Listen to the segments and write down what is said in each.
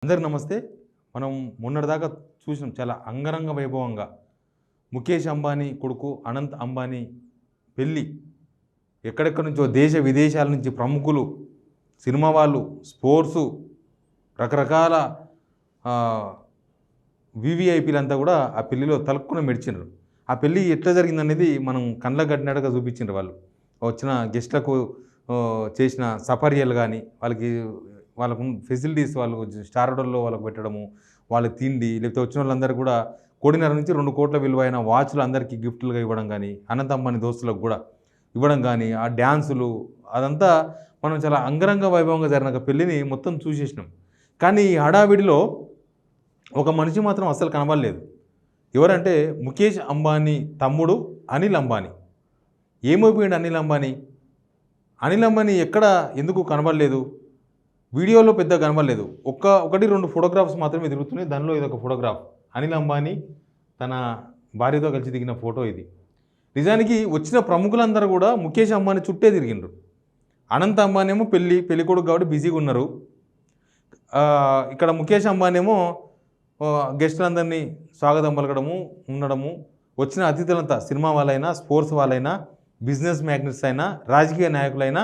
అందరికి నమస్తే. మనం మొన్నటిదాకా చూసినాం చాలా అంగరంగ వైభవంగా ముఖేష్ అంబానీ కొడుకు అనంత్ అంబానీ పెళ్ళి. ఎక్కడెక్కడి నుంచో దేశ విదేశాల నుంచి ప్రముఖులు, సినిమా వాళ్ళు, స్పోర్ట్సు, రకరకాల వివిఐపీలంతా కూడా ఆ పెళ్ళిలో తలుక్కున మెడిచినారు. ఆ పెళ్ళి ఎట్లా జరిగిందనేది మనం కళ్ళకు కట్టినట్టుగా చూపించారు. వాళ్ళు వచ్చిన గెస్ట్లకు చేసిన సపర్యలు కానీ, వాళ్ళకు ఫెసిలిటీస్, వాళ్ళకు స్టార్ హోటల్లో వాళ్ళకు పెట్టడము, వాళ్ళ తిండి, లేకపోతే వచ్చిన వాళ్ళందరూ కూడా 1.5 నుంచి 2 కోట్ల విలువైన వాచ్లు అందరికీ గిఫ్ట్లుగా ఇవ్వడం కానీ, అనంత్ అంబానీ దోస్తులకు కూడా ఇవ్వడం కానీ, ఆ డ్యాన్సులు అదంతా మనం చాలా అంగరంగ వైభవంగా జరిగిన పెళ్ళిని మొత్తం చూసేసినాం. కానీ ఈ హడావిడిలో ఒక మనిషి మాత్రం అస్సలు కనబడలేదు. ఎవరంటే ముఖేష్ అంబానీ తమ్ముడు అనిల్ అంబానీ. ఏమైపోయింది అనిల్ అంబానీ? అనిల్ అంబానీ ఎక్కడ ఎందుకు కనబడలేదు? వీడియోలో పెద్ద కనబడలేదు. ఒకటి 2 ఫోటోగ్రాఫ్స్ మాత్రమే తిరుగుతున్నాయి. దానిలో ఇదొక ఫోటోగ్రాఫ్. అనిల్ అంబానీ తన భార్యతో కలిసి దిగిన ఫోటో ఇది. నిజానికి వచ్చిన ప్రముఖులందరూ కూడా ముఖేష్ అంబానీ చుట్టే తిరిగిండ్రు. అనంత్ అంబానీ ఏమో పెళ్లి కొడుకు కాబట్టి బిజీగా ఉన్నారు. ఇక్కడ ముఖేష్ అంబానీ ఏమో గెస్టులందరినీ స్వాగతం పలకడము, ఉండడము, వచ్చిన అతిథులంతా సినిమా వాళ్ళైనా, స్పోర్ట్స్ వాళ్ళైనా, బిజినెస్ మ్యాగ్నెట్స్ అయినా, రాజకీయ నాయకులైనా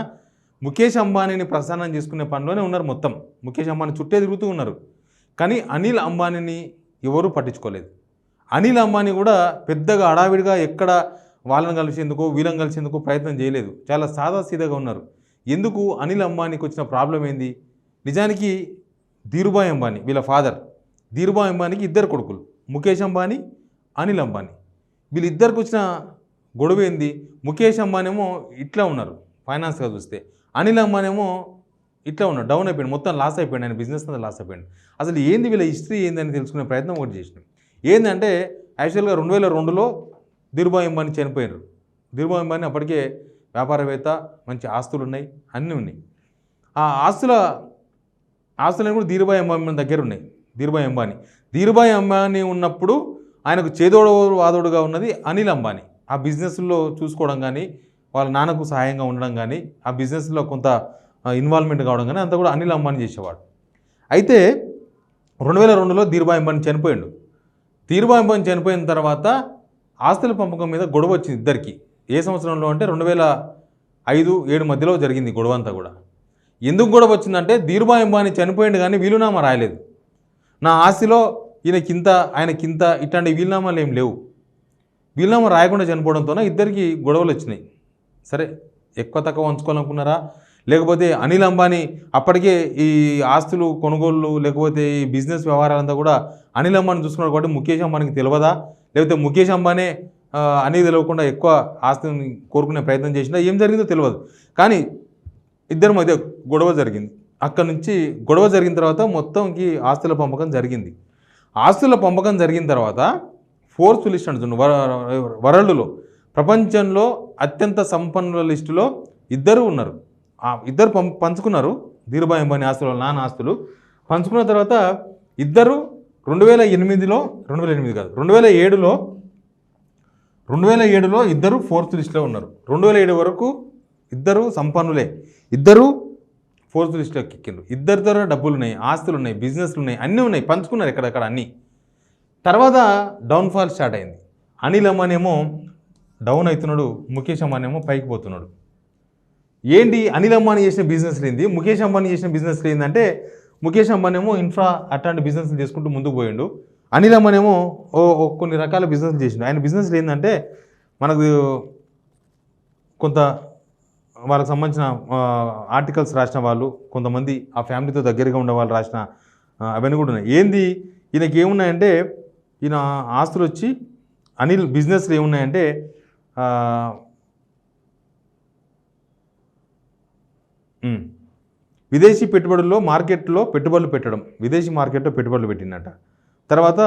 ముఖేష్ అంబానీని ప్రసన్నం చేసుకునే పనిలోనే ఉన్నారు. మొత్తం ముఖేష్ అంబానీ చుట్టే తిరుగుతూ ఉన్నారు. కానీ అనిల్ అంబానీని ఎవరూ పట్టించుకోలేదు. అనిల్ అంబానీ కూడా పెద్దగా హడావిడిగా ఎక్కడ వాళ్ళని కలిసేందుకు, వీళ్ళని కలిసేందుకు ప్రయత్నం చేయలేదు. చాలా సాదాసీదాగా ఉన్నారు. ఎందుకు? అనిల్ అంబానీకి వచ్చిన ప్రాబ్లం ఏంది? నిజానికి ధీరుభాయ్ అంబానీ వీళ్ళ ఫాదర్. ధీరుభాయ్ అంబానీకి 2 కొడుకులు, ముఖేష్ అంబానీ, అనిల్ అంబానీ. వీళ్ళిద్దరికి వచ్చిన గొడవ ఏంది? ముఖేష్ అంబానీ ఏమో ఇట్లా ఉన్నారు ఫైనాన్స్గా చూస్తే, అనిల్ అంబానీ ఏమో ఇట్లా ఉన్నాడు, డౌన్ అయిపోయాడు, మొత్తం లాస్ అయిపోయాడు, ఆయన బిజినెస్ అంతా లాస్ అయిపోయాడు. అసలు ఏంది వీళ్ళ హిస్టరీ ఏందని తెలుసుకునే ప్రయత్నం ఒకటి చేసినాం. ఏంటంటే యాక్చువల్గా 2002లో ధీరుభాయ్ అంబానీ చనిపోయారు. ధీరుభాయ్ అంబానీ అప్పటికే వ్యాపారవేత్త, మంచి ఆస్తులు ఉన్నాయి, అన్నీ ఉన్నాయి. ఆ ఆస్తులన్నీ కూడా ధీరుభాయ్ అంబానీ దగ్గర ఉన్నాయి. ధీరుభాయ్ అంబానీ ఉన్నప్పుడు ఆయనకు చేదోడు వాదోడుగా ఉన్నది అనిల్ అంబానీ. ఆ బిజినెస్లో చూసుకోవడం కానీ, వాళ్ళ నాన్నకు సహాయంగా ఉండడం కానీ, ఆ బిజినెస్లో కొంత ఇన్వాల్వ్మెంట్ కావడం కానీ అంతా కూడా అనిల్ అంబానీ చేసేవాడు. అయితే 2002లో ధీరుభాయ్ అంబానీ చనిపోయాడు. ధీరుభాయ్ అంబానీ చనిపోయిన తర్వాత ఆస్తుల పంపకం మీద గొడవ వచ్చింది ఇద్దరికి. ఏ సంవత్సరంలో అంటే 2005-7 మధ్యలో జరిగింది గొడవ అంతా కూడా. ఎందుకు గొడవ వచ్చిందంటే ధీరుభాయ్ అంబానీ చనిపోయాడు కానీ వీలునామా రాయలేదు. నా ఆస్తిలో ఆయనకింత ఇట్లాంటి వీలునామాలు ఏం లేవు. వీలునామా రాయకుండా చనిపోవడంతోనే ఇద్దరికి గొడవలు వచ్చినాయి. సరే, ఎక్కువ తక్కువ పంచుకోవాలనుకున్నారా, లేకపోతే అనిల్ అంబానీ అప్పటికే ఈ ఆస్తులు కొనుగోళ్ళు, లేకపోతే ఈ బిజినెస్ వ్యవహారాలంతా కూడా అనిల్ అంబానీ చూసుకున్నాడు కాబట్టి ముఖేష్ అంబానీకి తెలియదా, లేకపోతే ముఖేష్ అంబానీ అనేది తెలియకుండా ఎక్కువ ఆస్తిని కోరుకునే ప్రయత్నం చేసినా, ఏం జరిగిందో తెలియదు. కానీ ఇద్దరి మధ్య గొడవ జరిగింది. అక్కడి నుంచి గొడవ జరిగిన తర్వాత మొత్తంకి ఆస్తుల పంపకం జరిగింది. ఆస్తుల పంపకం జరిగిన తర్వాత ఫోర్త్ లిస్ట్ అంటుంది వరల్డ్లో, ప్రపంచంలో అత్యంత సంపన్నుల లిస్టులో ఇద్దరు ఉన్నారు. ఇద్దరు పంచుకున్నారు ధీరుభాయ్ అంబానీ ఆస్తులు, నాన్న ఆస్తులు పంచుకున్న తర్వాత ఇద్దరు 2007లో ఇద్దరు ఫోర్త్ లిస్ట్లో ఉన్నారు. 2007 వరకు ఇద్దరు సంపన్నులే, ఇద్దరు ఫోర్త్ లిస్ట్లోకి ఎక్కిండ్రు. ఇద్దరితో డబ్బులు ఉన్నాయి, ఆస్తులు ఉన్నాయి, బిజినెస్లు ఉన్నాయి, అన్నీ ఉన్నాయి, పంచుకున్నారు ఎక్కడెక్కడ అన్నీ. తర్వాత డౌన్ఫాల్ స్టార్ట్ అయింది. అనిల్ అంబానీ ఏమో డౌన్ అవుతున్నాడు, ముఖేష్ అంబానీ ఏమో పైకి పోతున్నాడు. ఏంటి అనిల్ అంబానీ చేసిన బిజినెస్ ఏంది, ముఖేష్ అంబానీ చేసిన బిజినెస్ ఏంటంటే, ముఖేష్ అంబానీ ఏమో ఇన్ఫ్రా అట్లాంటి బిజినెస్లు చేసుకుంటూ ముందుకు పోయిండు. అనిల్ అంబానీ ఏమో కొన్ని రకాల బిజినెస్లు చేసిండు. ఆయన బిజినెస్లు ఏంటంటే, మనకు కొంత వాళ్ళకి సంబంధించిన ఆర్టికల్స్ రాసిన వాళ్ళు, కొంతమంది ఆ ఫ్యామిలీతో దగ్గరగా ఉండే వాళ్ళు రాసిన అవన్నీ కూడా ఉన్నాయి. ఏంది ఈయనకి ఏమున్నాయంటే, ఈయన ఆస్తులు వచ్చి అనిల్ బిజినెస్లు ఏమున్నాయంటే, విదేశీ పెట్టుబడుల్లో మార్కెట్లో పెట్టుబడులు పెట్టడం, విదేశీ మార్కెట్లో పెట్టుబడులు పెట్టినట్ట. తర్వాత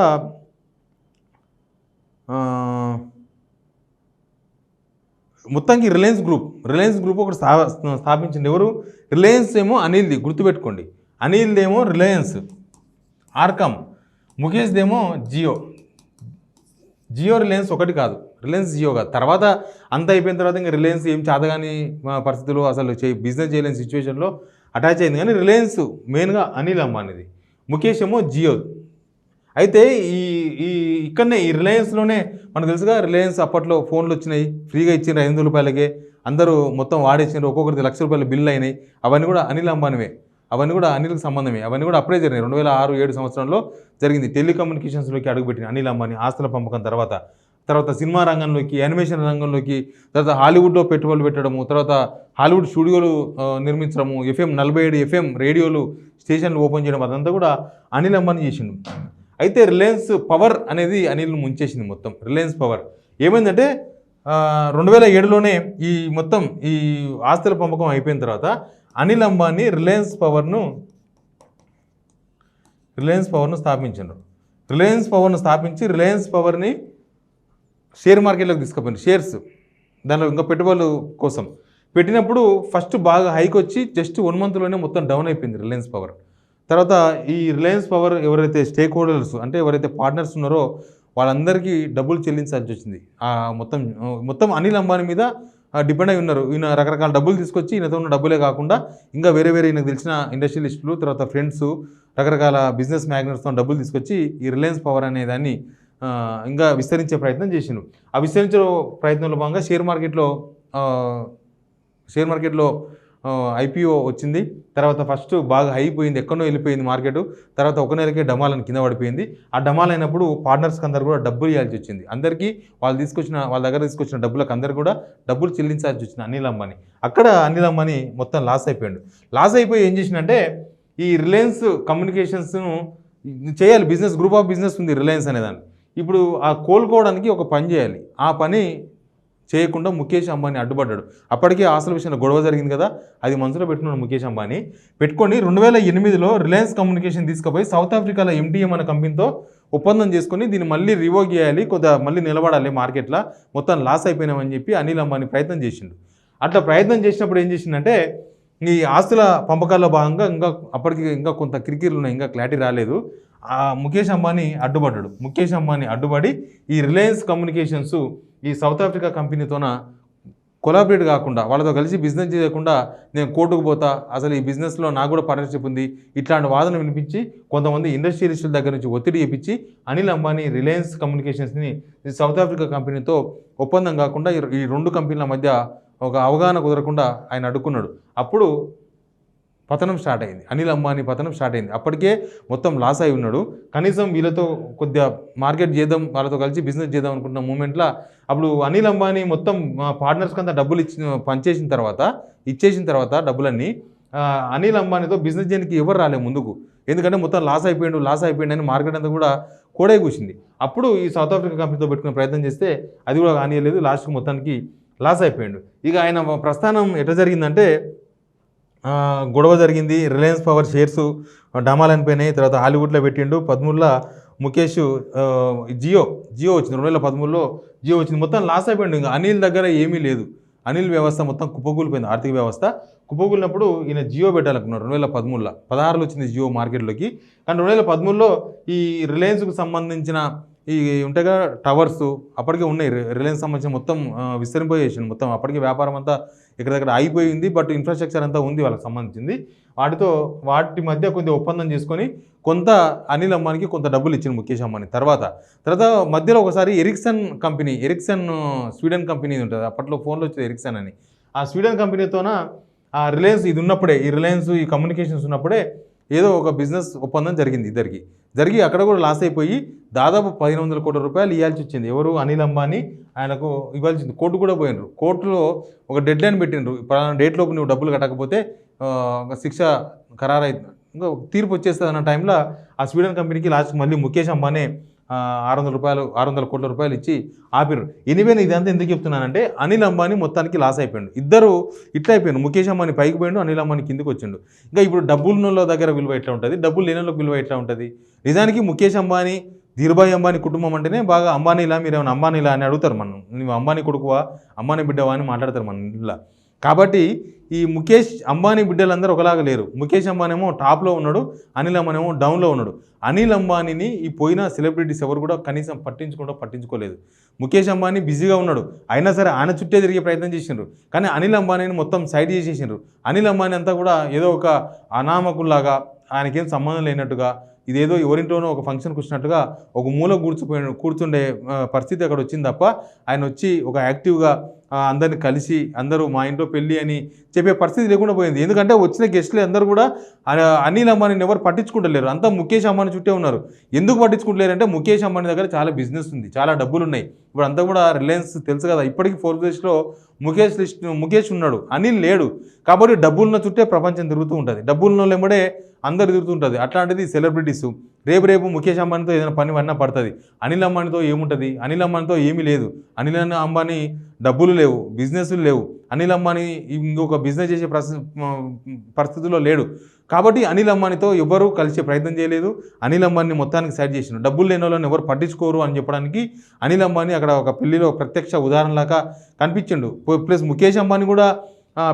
మొత్తానికి రిలయన్స్ గ్రూప్ ఒకటి స్థాపించింది. ఎవరు? రిలయన్స్ ఏమో అనిల్ది, గుర్తుపెట్టుకోండి. అనిల్దేమో రిలయన్స్ ఆర్కమ్, ముఖేష్దేమో జియో రిలయన్స్ ఒకటి కాదు, రిలయన్స్ జియో కాదు. తర్వాత అంత అయిపోయిన తర్వాత ఇంకా రిలయన్స్ ఏం చేతగాని పరిస్థితులు, అసలు బిజినెస్ చేయలేని సిచ్యువేషన్లో అటాచ్ అయింది. కానీ రిలయన్స్ మెయిన్గా అనిల్ అంబానీది. ముఖేష్ ఏమో జియో. అయితే ఈ ఈ ఇక్కడనే ఈ రిలయన్స్లోనే మనకు తెలుసుగా, రిలయన్స్ అప్పట్లో ఫోన్లు వచ్చినాయి, ఫ్రీగా ఇచ్చిన ₹500కే అందరూ మొత్తం వాడేసినారు, ఒక్కొక్కరికి ₹1,00,000 బిల్లు అయినాయి. అవన్నీ కూడా అనిల్ అంబానీవే, అవన్నీ కూడా అనిల్కి సంబంధమే, అవన్నీ కూడా అప్పుడే జరిగినాయి. 2006-7 సంవత్సరంలో జరిగింది. టెలికమ్యూనికేషన్స్లోకి అడుగుపెట్టిన అనిల్ అంబానీ ఆస్తుల పంపకం తర్వాత సినిమా రంగంలోకి, యానిమేషన్ రంగంలోకి, తర్వాత హాలీవుడ్లో పెట్టుబడులు పెట్టడము, తర్వాత హాలీవుడ్ స్టూడియోలు నిర్మించడము, FM 47 FM రేడియోలు స్టేషన్లు ఓపెన్ చేయడం, అదంతా కూడా అనిల్ అంబానీ చేసిండు. అయితే రిలయన్స్ పవర్ అనేది అనిల్ను ముంచేసింది మొత్తం. రిలయన్స్ పవర్ ఏమైందంటే 2007లోనే ఈ మొత్తం ఈ ఆస్తుల పంపకం అయిపోయిన తర్వాత అనిల్ అంబానీ రిలయన్స్ పవర్ను స్థాపించారు. రిలయన్స్ పవర్ను స్థాపించి రిలయన్స్ పవర్ని షేర్ మార్కెట్లోకి తీసుకుపోయింది. షేర్స్ దానిలో ఇంకా పెట్టుబడుల కోసం పెట్టినప్పుడు ఫస్ట్ బాగా హైక్ వచ్చి జస్ట్ 1 మంత్లోనే మొత్తం డౌన్ అయిపోయింది రిలయన్స్ పవర్. తర్వాత ఈ రిలయన్స్ పవర్ ఎవరైతే స్టేక్ హోల్డర్స్ అంటే ఎవరైతే పార్ట్నర్స్ ఉన్నారో వాళ్ళందరికీ డబ్బులు చెల్లించాల్సి వచ్చింది. మొత్తం అనిల్ అంబానీ మీద డిపెండ్ అయి ఉన్నారు. ఈయన రకరకాల డబ్బులు తీసుకొచ్చి ఈయనతో ఉన్న డబ్బులే కాకుండా ఇంకా వేరే ఈయనకు తెలిసిన ఇండస్ట్రియలిస్టులు, తర్వాత ఫ్రెండ్స్, రకరకాల బిజినెస్ మ్యాగ్నెట్స్తో డబ్బులు తీసుకొచ్చి ఈ రిలయన్స్ పవర్ అనే దాన్ని ఇంకా విస్తరించే ప్రయత్నం చేసిండు. ఆ విస్తరించే ప్రయత్నంలో భాగంగా షేర్ మార్కెట్లో IPO వచ్చింది. తర్వాత ఫస్ట్ బాగా అయిపోయింది, ఎక్కడో వెళ్ళిపోయింది మార్కెట్. తర్వాత ఒక నెలకే డమాలని కింద పడిపోయింది. ఆ డమాల్ అయినప్పుడు పార్ట్నర్స్కి అందరు కూడా డబ్బులు ఇవ్వాల్సి వచ్చింది. అందరికీ వాళ్ళ దగ్గర తీసుకొచ్చిన డబ్బులకు అందరు కూడా డబ్బులు చెల్లించాల్సి వచ్చింది అనిల్ అంబానీ. అక్కడ అనిల్ అంబానీ మొత్తం లాస్ అయిపోయాడు. లాస్ అయిపోయి ఏం చేసిందంటే ఈ రిలయన్స్ కమ్యూనికేషన్స్ను చేయాలి, బిజినెస్ గ్రూప్ ఆఫ్ బిజినెస్ ఉంది రిలయన్స్ అనేదాన్ని. ఇప్పుడు ఆ కోలుకోవడానికి ఒక పని చేయాలి. ఆ పని చేయకుండా ముఖేష్ అంబానీ అడ్డుపడ్డాడు. అప్పటికే ఆస్తుల విషయంలో గొడవ జరిగింది కదా, అది మనసులో పెట్టుకున్నాడు ముఖేష్ అంబానీ. పెట్టుకొని 2008లో రిలయన్స్ కమ్యూనికేషన్ తీసుకుపోయి సౌత్ ఆఫ్రికాలో MTM అనే కంపెనీతో ఒప్పందం చేసుకొని దీన్ని మళ్ళీ రివోక్ చేయాలి, మళ్ళీ నిలబడాలి మార్కెట్లో, మొత్తం లాస్ అయిపోయినామని చెప్పి అనిల్ అంబానీ ప్రయత్నం చేసిండు. అట్లా ప్రయత్నం చేసినప్పుడు ఏం చేసిందంటే ఈ ఆస్తుల పంపకాల్లో భాగంగా ఇంకా కొంత కిరికీర్లు ఉన్నాయి, ఇంకా క్లారిటీ రాలేదు. ముఖేష్ అంబానీ అడ్డుపడ్డాడు. ముఖేష్ అంబానీ అడ్డుపడి ఈ రిలయన్స్ కమ్యూనికేషన్స్ ఈ సౌత్ ఆఫ్రికా కంపెనీతోన కొలాబరేట్ కాకుండా, వాళ్ళతో కలిసి బిజినెస్ చేయకుండా నేను కోర్టుకు పోతా, అసలు ఈ బిజినెస్లో నాకు కూడా పార్ట్నర్షిప్ ఉంది, ఇట్లాంటి వాదన వినిపించి కొంతమంది ఇండస్ట్రియలిస్టుల దగ్గర నుంచి ఒత్తిడి చేపించి అనిల్ అంబానీ రిలయన్స్ కమ్యూనికేషన్స్ని సౌత్ ఆఫ్రికా కంపెనీతో ఒప్పందం కాకుండా ఈ 2 కంపెనీల మధ్య ఒక అవగాహన కుదరకుండా ఆయన అడ్డుకున్నాడు. అప్పుడు పతనం స్టార్ట్ అయింది, అనిల్ అంబానీ పతనం స్టార్ట్ అయింది. అప్పటికే మొత్తం లాస్ అయి ఉన్నాడు. కనీసం వీళ్ళతో కొద్దిగా మార్కెట్ చేద్దాం, వాళ్ళతో కలిసి బిజినెస్ చేద్దాం అనుకుంటున్న మూమెంట్లో అప్పుడు అనిల్ అంబానీ మొత్తం పార్ట్నర్స్కి అంతా డబ్బులు ఇచ్చేసిన తర్వాత డబ్బులన్నీ అనిల్ అంబానీతో బిజినెస్ చేయడానికి ఎవరు రాలేదు ముందుకు. ఎందుకంటే మొత్తం లాస్ అయిపోయిండు అని మార్కెట్ అంతా కూడా కోడే కూసింది. అప్పుడు ఈ సౌత్ ఆఫ్రికా కంపెనీతో పెట్టుకునే ప్రయత్నం చేస్తే అది కూడా కానియలేదు, లాస్ట్కి మొత్తానికి లాస్ అయిపోయాడు. ఇక ఆయన ప్రస్థానం ఎట్లా జరిగిందంటే గొడవ జరిగింది, రిలయన్స్ పవర్ షేర్స్ డమాల్ అనిపోయినాయి. తర్వాత హాలీవుడ్లో పెట్టిండు. 2013లో ముఖేష్ జియో వచ్చింది. 2013లో జియో వచ్చింది. మొత్తం లాస్ అయిపోయింది. ఇంకా అనిల్ దగ్గర ఏమీ లేదు. అనిల్ వ్యవస్థ మొత్తం కుప్పకూలిపోయింది, ఆర్థిక వ్యవస్థ కుప్పకూలినప్పుడు ఈయన జియో పెట్టాలనుకున్నారు. 2013లో 16లో వచ్చింది జియో మార్కెట్లోకి. కానీ 2013లో ఈ రిలయన్స్కు సంబంధించిన ఈ ఉంటాయిగా టవర్స్ అప్పటికే ఉన్నాయి, రిలయన్స్ సంబంధించిన మొత్తం విస్తరింపజేసింది. మొత్తం అప్పటికే వ్యాపారం అంతా ఇక్కడ దగ్గర అయిపోయింది. బట్ ఇన్ఫ్రాస్ట్రక్చర్ అంతా ఉంది వాళ్ళకి సంబంధించింది. వాటి మధ్య కొద్దిగా ఒప్పందం చేసుకొని కొంత అనిల్ అంబానీకి కొంత డబ్బులు ఇచ్చింది ముఖేష్ అంబానీ. తర్వాత మధ్యలో ఒకసారి ఎరిక్సన్ స్వీడన్ కంపెనీ ఉంటుంది, అప్పట్లో ఫోన్లో వచ్చేది ఎరిక్సన్ అని. ఆ స్వీడన్ కంపెనీతోన ఆ రిలయన్స్ ఈ రిలయన్స్ ఈ కమ్యూనికేషన్స్ ఉన్నప్పుడే ఏదో ఒక బిజినెస్ ఒప్పందం జరిగింది ఇద్దరికి. జరిగి అక్కడ కూడా లాస్ అయిపోయి దాదాపు 1500 కోట్ల రూపాయలు ఇవ్వాల్సి వచ్చింది. ఎవరు? అనిల్ అంబానీ ఆయనకు ఇవ్వాల్సింది. కోర్టు కూడా పోయినరు. కోర్టులో ఒక డెడ్ లైన్ పెట్టినరు, పలానా డేట్లోపు నువ్వు డబ్బులు కట్టకపోతే శిక్ష ఖరారు అవుతుంది, ఇంకా తీర్పు వచ్చేస్తుంది అన్న టైంలో ఆ స్వీడన్ కంపెనీకి లాస్ట్కి మళ్ళీ ముఖేష్ అంబానీ 600 కోట్ల రూపాయలు ఇచ్చి ఆపిరు. ఎనివే ఇదంతా ఎందుకు చెప్తున్నానంటే అనిల్ అంబానీ మొత్తానికి లాస్ అయిపోయాడు. ఇద్దరు ఇట్లా అయిపోయాడు. ముఖేష్ అంబానీ పైకి పోయాడు, అనిల్ అంబానీ కిందికి వచ్చిండు. ఇంకా ఇప్పుడు డబ్బుల దగ్గర విలువ ఎట్లా ఉంటుంది, డబ్బులు లేని విలువ ఎట్లా ఉంటుంది? నిజానికి ముఖేష్ అంబానీ, ధీరుభాయ్ అంబానీ కుటుంబం అంటేనే బాగా అంబానీలా, మీరేమైనా అంబానీలా అని అడుగుతారు. నువ్వు అంబానీ కొడుకువా, అంబానీ బిడ్డవా అని మాట్లాడతారు మన ఇంట్లో. కాబట్టి ఈ ముఖేష్ అంబానీ బిడ్డలందరూ ఒకలాగా లేరు. ముఖేష్ అంబానీ ఏమో టాప్లో ఉన్నాడు, అనిల్ అంబానీ ఏమో డౌన్లో ఉన్నాడు. అనిల్ అంబానీని ఈ పోయిన సెలబ్రిటీస్ ఎవరు కూడా కనీసం పట్టించుకోలేదు. ముఖేష్ అంబానీ బిజీగా ఉన్నాడు, అయినా సరే ఆయన చుట్టే తిరిగే ప్రయత్నం చేసిండ్రు. కానీ అనిల్ అంబానీని మొత్తం సైడ్ చేసేసిండ్రు. అనిల్ అంబానీ అంతా కూడా ఏదో ఒక అనామకుల్లాగా, ఆయనకేం సంబంధం లేనట్టుగా, ఇదేదో ఎవరింట్లోనో ఒక ఫంక్షన్కి వచ్చినట్టుగా ఒక మూల కూర్చుండే పరిస్థితి అక్కడ వచ్చింది తప్ప ఆయన వచ్చి ఒక యాక్టివ్గా అందరిని కలిసి అందరూ మా ఇంట్లో పెళ్ళి అని చెప్పే పరిస్థితి లేకుండా పోయింది. ఎందుకంటే వచ్చిన గెస్టులు అందరూ కూడా అనిల్ అంబానీని ఎవరు పట్టించుకుంటలేరు, అంతా ముఖేష్ అంబానీ చుట్టే ఉన్నారు. ఎందుకు పట్టించుకుంటలేరు అంటే ముఖేష్ అంబానీ దగ్గర చాలా బిజినెస్ ఉంది, చాలా డబ్బులు ఉన్నాయి. ఇప్పుడు అంతా కూడా రిలయన్స్ తెలుసు కదా, ఇప్పటికీ ఫోర్బ్స్లో ముఖేష్ ఉన్నాడు, అనిల్ లేడు. కాబట్టి డబ్బులున్న చుట్టే ప్రపంచం తిరుగుతూ ఉంటుంది, డబ్బులున్న వెంబడే అందరు తిరుగుతుంటుంది. అట్లాంటిది సెలబ్రిటీసు రేపు ముఖేష్ అంబానీతో ఏదైనా పని వన్నా పడుతుంది. అనిల్ అంబానీతో ఏముంటుంది? అనిల్ అంబానీతో ఏమీ లేదు. అనిల్ అంబానీ డబ్బులు లేవు, బిజినెస్లు లేవు. అనిల్ అంబానీ ఇంకొక బిజినెస్ చేసే పరిస్థితుల్లో లేడు. కాబట్టి అనిల్ అంబానీతో ఎవరు కలిసే ప్రయత్నం చేయలేదు. అనిల్ అంబానీ మొత్తానికి సైడ్ చేసిన డబ్బులు లేని వాళ్ళని ఎవరు పట్టించుకోరు అని చెప్పడానికి అనిల్ అంబానీ అక్కడ ఒక పెళ్లిలో ప్రత్యక్ష ఉదాహరణలాగా కనిపించిండు. ప్లస్ ముఖేష్ అంబానీ కూడా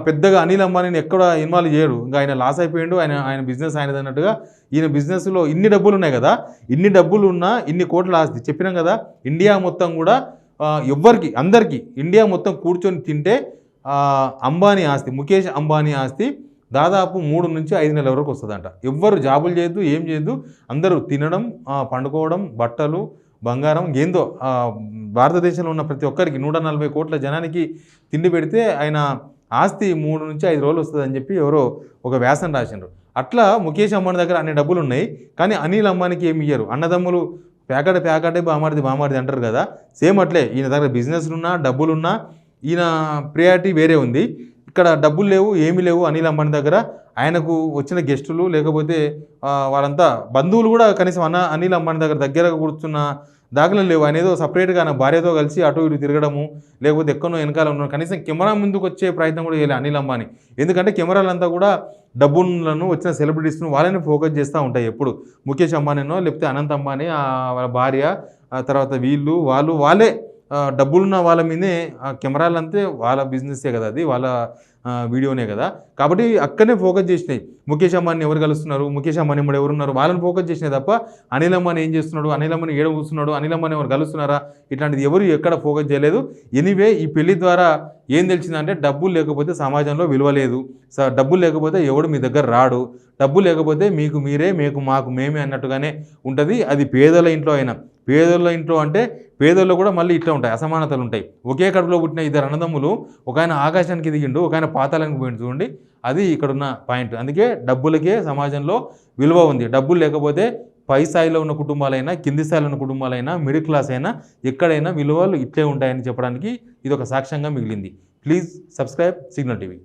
పెద్దగా అనిల్ అంబానీని ఎక్కడ ఇన్వాల్వ్ చేయడు. ఇంకా ఆయన లాస్ అయిపోయాడు, ఆయన బిజినెస్ ఆయనది అన్నట్టుగా. ఈయన బిజినెస్లో ఇన్ని డబ్బులు ఉన్నాయి కదా, ఇన్ని డబ్బులు ఉన్నా ఇన్ని కోట్ల ఆస్తి చెప్పినాం కదా. ఇండియా మొత్తం కూడా అందరికీ ఇండియా మొత్తం కూర్చొని తింటే అంబానీ ఆస్తి, ముఖేష్ అంబానీ ఆస్తి దాదాపు 3 నుంచి 5 నెలల వరకు వస్తుందంట. ఎవ్వరు జాబులు చేయొద్దు, ఏం చేయొద్దు, అందరూ తినడం, పండుకోవడం, బట్టలు, బంగారం, ఏందో భారతదేశంలో ఉన్న ప్రతి ఒక్కరికి 140 కోట్ల జనానికి తిండి పెడితే ఆయన ఆస్తి 3 నుంచి 5 రోజులు వస్తుందని చెప్పి ఎవరో ఒక వ్యాసం రాసిండ్రు. అట్లా ముఖేష్ అంబానీ దగ్గర అన్ని డబ్బులు ఉన్నాయి, కానీ అనిల్ అంబానీకి ఏమి ఇయ్యరు. అన్నదమ్ములు ప్యాకెటే బామారిది అంటారు కదా, సేమ్ అట్లే ఈయన దగ్గర బిజినెస్లున్నా డబ్బులున్నా ఈయన ప్రియారిటీ వేరే ఉంది. ఇక్కడ డబ్బులు లేవు, ఏమీ లేవు అనిల్ అంబానీ దగ్గర. ఆయనకు వచ్చిన గెస్టులు లేకపోతే వాళ్ళంతా బంధువులు కూడా కనీసం అనిల్ అంబానీ దగ్గరగా కూర్చున్న దాఖలు లేవు. ఆయన ఏదో సపరేట్గా ఆయన భార్యతో కలిసి అటు ఇటు తిరగడము, లేకపోతే ఎక్కడో వెనకాల ఉన్నాడు. కనీసం కెమెరా ముందుకు వచ్చే ప్రయత్నం కూడా చేయలేదు అనిల్ అంబానీ. ఎందుకంటే కెమెరాలంతా కూడా డబ్బులను వచ్చిన సెలబ్రిటీస్ను వాళ్ళని ఫోకస్ చేస్తూ ఉంటాయి ఎప్పుడు. ముఖేష్ అంబానీనో లేకపోతే అనంత్ అంబానీ వాళ్ళ భార్య, తర్వాత వాళ్ళే డబ్బులున్న వాళ్ళ మీదే కెమెరాలంతే, వాళ్ళ బిజినెస్సే కదా, అది వాళ్ళ వీడియోనే కదా. కాబట్టి అక్కడనే ఫోకస్ చేసినాయి. ముఖేష్ అంబానీ ఎవరు కలుస్తున్నారు, ముఖేష్ అంబానీ ఇప్పుడు ఎవరున్నారు, వాళ్ళని ఫోకస్ చేసినాయి తప్ప అనిల్ అంబానీ ఏం చేస్తున్నాడు, అనిల్ అంబానీ ఏడ కూర్చున్నాడు, అనిల్ అంబానీ ఎవరు కలుస్తున్నారా, ఇట్లాంటిది ఎవరు ఎక్కడ ఫోకస్ చేయలేదు. ఎనీవే ఈ పెళ్లి ద్వారా ఏం తెలిసిందంటే డబ్బులు లేకపోతే సమాజంలో విలువ లేదు, డబ్బులు లేకపోతే ఎవడు మీ దగ్గర రాడు, డబ్బు లేకపోతే మీకు మీరే, మాకు మేమే అన్నట్టుగానే ఉంటుంది. అది పేదల ఇంట్లో అయినా, పేదోళ్ళ ఇంట్లో అంటే పేదోళ్ళు కూడా మళ్ళీ ఇట్లా ఉంటాయి, అసమానతలు ఉంటాయి. ఒకే కడుపులో పుట్టిన 2 అన్నదమ్ములు, ఒక ఆయన ఆకాశానికి దిగిండు, ఒక ఆయన పాతాళానికి పోయిండు. చూడండి, అది ఇక్కడున్న పాయింట్. అందుకే డబ్బులకే సమాజంలో విలువ ఉంది. డబ్బులు లేకపోతే పై స్థాయిలో ఉన్న కుటుంబాలైనా, కింది స్థాయిలో ఉన్న కుటుంబాలైనా, మిడిల్ క్లాస్ అయినా, ఎక్కడైనా విలువలు ఇట్లే ఉంటాయని చెప్పడానికి ఇది ఒక సాక్ష్యంగా మిగిలింది. Please subscribe signal TV.